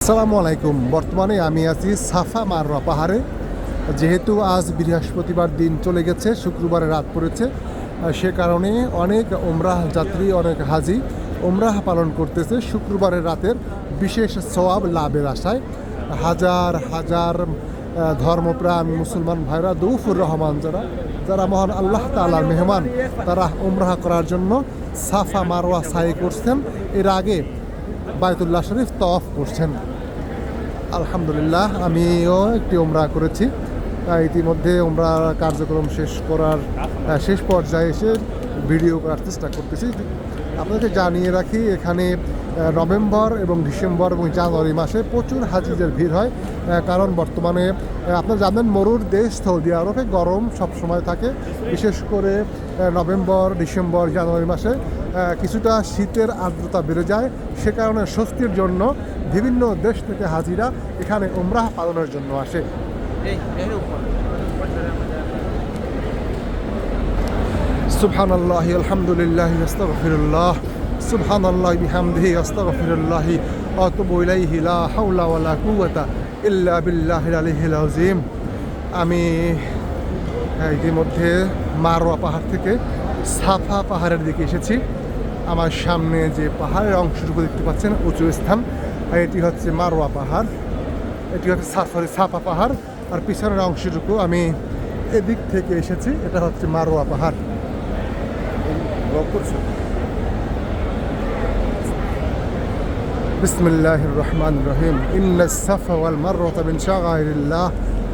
আসসালামু আলাইকুম। বর্তমানে আমি আছি সাফা মারওয়া পাহাড়ে। যেহেতু আজ বৃহস্পতিবার দিন চলে গেছে, শুক্রবারে রাত পড়েছে, সে কারণে অনেক ওমরাহ যাত্রী, অনেক হাজি ওমরাহ পালন করতেছে শুক্রবারের রাতের বিশেষ সওয়াব লাভের আশায়। হাজার হাজার ধর্মপ্রাণ মুসলমান ভাইরা, দৌফুর রহমান যারা মহান আল্লাহ তাআলার মেহমান, তারা ওমরাহ করার জন্য সাফা মারওয়া সাই করছেন। এর আগে বায়তুল্লাহ শরীফ তওয়াফ করছেন। আলহামদুলিল্লাহ, আমিও একটি ওমরা করেছি। ইতিমধ্যে ওমরা কার্যক্রম শেষ পর্যায়ে এসে ভিডিও করার চেষ্টা করতেছি। আপনাদের জানিয়ে রাখি, এখানে নভেম্বর এবং ডিসেম্বর এবং জানুয়ারি মাসে প্রচুর হাজিদের ভিড় হয়। কারণ বর্তমানে আপনারা জানেন, মরুর দেশ সৌদি আরবে গরম সবসময় থাকে। বিশেষ করে নভেম্বর, ডিসেম্বর, জানুয়ারি মাসে কিছুটা শীতের আর্দ্রতা বেড়ে যায়। সে কারণে স্বস্তির জন্য বিভিন্ন দেশ থেকে হাজিরা এখানে ওমরাহ পালনের জন্য আসে। সুবহানাল্লাহি আলহামদুলিল্লাহি আস্তাগফিরুল্লাহ, সুবহানাল্লাহি বিহামদিহি আস্তাগফিরুল্লাহি ওয়া আতুবু ইলাইহি, লা হাওলা ওয়া লা কুওয়াতা ইল্লা বিল্লাহিল আলিয়্যিল আযীম। আমি ইতিমধ্যে মারওয়া পাহাড় থেকে সাফা পাহাড়ের দিকে এসেছি। আমার সামনে যে পাহাড়ের অংশটুকু দেখতে পাচ্ছেন, উঁচু স্থান, এটি হচ্ছে মারওয়া পাহাড়, এটি হচ্ছে সাফা পাহাড়। আর পিছনের অংশটুকু আমি এদিক থেকে এসেছি, এটা হচ্ছে মারওয়া পাহাড়। বিসমিল্লাহির রহমানির রহিম। ইন্নাস সাফা ওয়াল মারওয়াতা মিন শাআইরিল্লাহ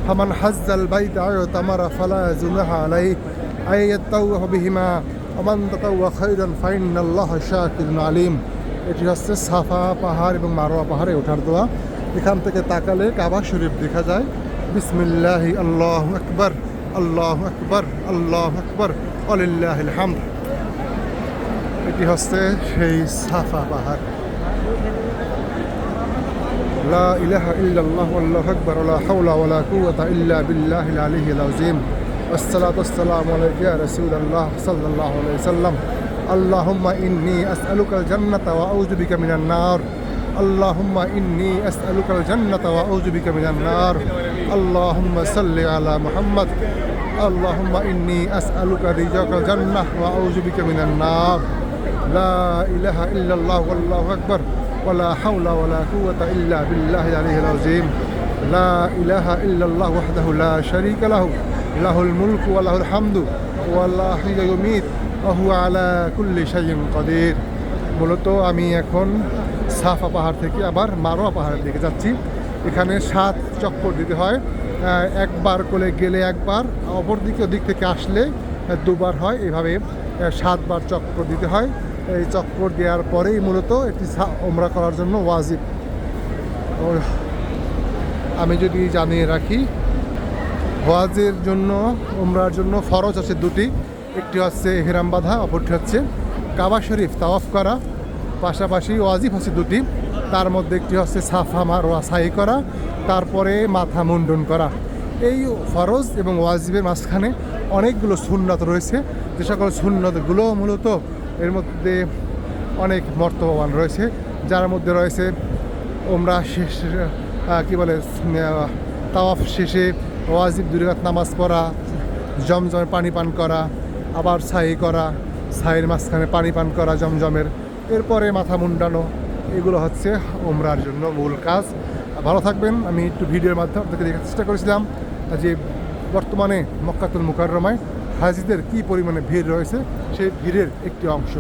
ফামান হাজ্জাল বাইতা আও তামারা ফালা জুনাহা আলাইহি আন ইয়াতাওয়াফা বিহিমা ওয়া মান তাতাওয়া খায়রান ফাইন্নাল্লাহা শাকিরুন আলিম। এটি হচ্ছে সাফা পাহাড় এবং মারওয়া পাহাড়ে ওঠার দোয়া। এখান থেকে তাকালে কাবা শরীফ দেখা যায়। বিসমিল্লাহি আল্লাহু আকবার, আল্লাহু আকবার, আল্লাহু আকবার, ওয়ালিল্লাহিল হামদ। এটি হচ্ছে সেই সাফা পাহাড়। লা ইলাহা ইল্লাল্লাহু আল্লাহু আকবার, ওয়া লা হাওলা ওয়া লা কুওয়াতা ইল্লা বিল্লাহিল আলিয়্যিল আযীম। আসসালাতু ওয়াসসালামু আলাইকা ইয়া রাসূলুল্লাহ সাল্লাল্লাহু আলাইহি ওয়াসাল্লাম। আল্লাহুম্মা ইন্নী আসআলুকাল জান্নাতা ওয়া আউযু বিকা মিনান নার। আল্লাহুম্মা ইন্নী আসআলুকাল জান্নাতা ওয়া আউযু বিকা মিনান নার। আল্লাহুম্মা সাল্লি আলা মুহাম্মাদ। আল্লাহুম্মা ইন্নী আসআলুকা রিজাকাল জান্নাহ ওয়া আউযু বিকা মিনান নার। লা ইলাহা ইল্লাল্লাহু আল্লাহু আকবার, ওয়া লা হাওলা ওয়া লা কুওয়াতা ইল্লা বিল্লাহিল আলিয়্যিল আযীম। লা ইলাহা ইল্লাল্লাহু ওয়াহদাহু লা শারীকা লাহু, লাহুল মুলকু ওয়া লাহুল হামদু ওয়া লা ইলাহা ইয়ুমিত ওয়া হুয়া আলা কুল্লি শাইইন কাদির। মূলত আমি এখন সাফা পাহাড় থেকে আবার মারওয়া পাহাড়ের দিকে যাচ্ছি। এখানে 7 চক্কর দিতে হয়। একবার করে গেলে একবার, অপর দিক থেকে আসলে দুবার হয়। এভাবে 7 বার চক্কর দিতে হয়। এই চক্কর দেওয়ার পরেই মূলত একটি ওমরা করার জন্য ওয়াজিব। আমি যদি জানিয়ে রাখি, হজের জন্য, ওমরার জন্য ফরজ আছে দুটি। একটি হচ্ছে ইহরাম বাঁধা, অপরটি হচ্ছে কাবা শরীফ তাওয়াফ করা। পাশাপাশি ওয়াজিব হচ্ছে দুটি, তার মধ্যে একটি হচ্ছে সাফা মারওয়া সাই করা, তারপরে মাথা মুন্ডন করা। এই ফরজ এবং ওয়াজিবের মাঝখানে অনেকগুলো সুন্নাত রয়েছে, যে সকল সুন্নাতগুলো মূলত এর মধ্যে অনেক মর্তবান রয়েছে। যার মধ্যে রয়েছে ওমরা শেষ তাওয়াফ শেষে ওয়াজিব 2 রাকাত নামাজ পড়া, জমজমের পানি পান করা, আবার সাই করা, সাইয়ের মাঝখানে পানি পান করা জমজমের, এরপরে মাথা মুন্ডানো। এগুলো হচ্ছে ওমরার জন্য মূল কাজ। ভালো থাকবেন। আমি একটু ভিডিওর মাধ্যমে আপনাকে দেখার চেষ্টা করেছিলাম যে বর্তমানে মক্কাতুল মুকাররমায় হাজিদের কী পরিমাণে ভিড় রয়েছে, সেই ভিড়ের একটি অংশ।